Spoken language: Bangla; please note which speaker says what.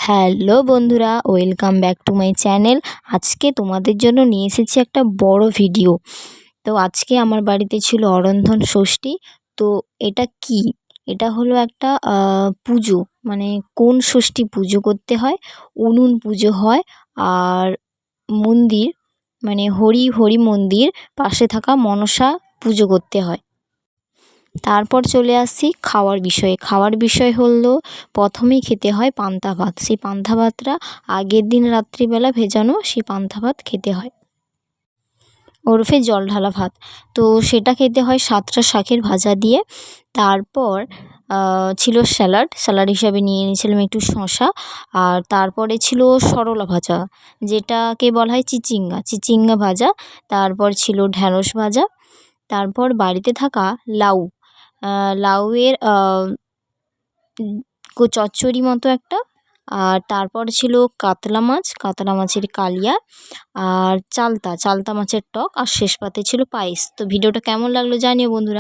Speaker 1: হ্যালো বন্ধুরা, welcome back to my channel. আজকে তোমাদের জন্য নিয়ে এসেছি একটা বড় ভিডিও। তো আজকে আমার বাড়িতে ছিল অরন্ধন ষষ্ঠী। তো এটা কি? এটা হলো একটা পুজো, মানে কোন ষষ্ঠী পুজো করতে হয়, উনুন পুজো হয়। আর মন্দির, মানে হরি হরি মন্দির পাশে থাকা মনসা পুজো করতে হয়। তারপর চলে আসছি খাওয়ার বিষয়ে। খাওয়ার বিষয় হলো প্রথমেই খেতে হয় পান্তা ভাত। সেই পান্তা ভাতটা আগের দিন রাত্রিবেলা ভেজানো, সেই পান্তা ভাত খেতে হয়, ওরফে জল ঢালা ভাত। তো সেটা খেতে হয় 7টা শাকের ভাজা দিয়ে। তারপর ছিল স্যালাড। স্যালাড হিসাবে নিয়ে নিয়েছিলাম একটু শসা। আর তারপরে ছিল সরলা ভাজা, যেটাকে বলা হয় চিচিঙ্গা, চিচিঙ্গা ভাজা। তারপর ছিল ঢ্যাঁড়স ভাজা। তারপর বাড়িতে থাকা লাউ, লাউয়ের চচ্চড়ি মতো একটা। আর তারপর ছিল কাতলা মাছ, কাতলা মাছের কালিয়া। আর চালতা, চালতা মাছের টক। আর শেষ পাতে ছিল পায়েস। তো ভিডিওটা কেমন লাগলো জানিও বন্ধুরা।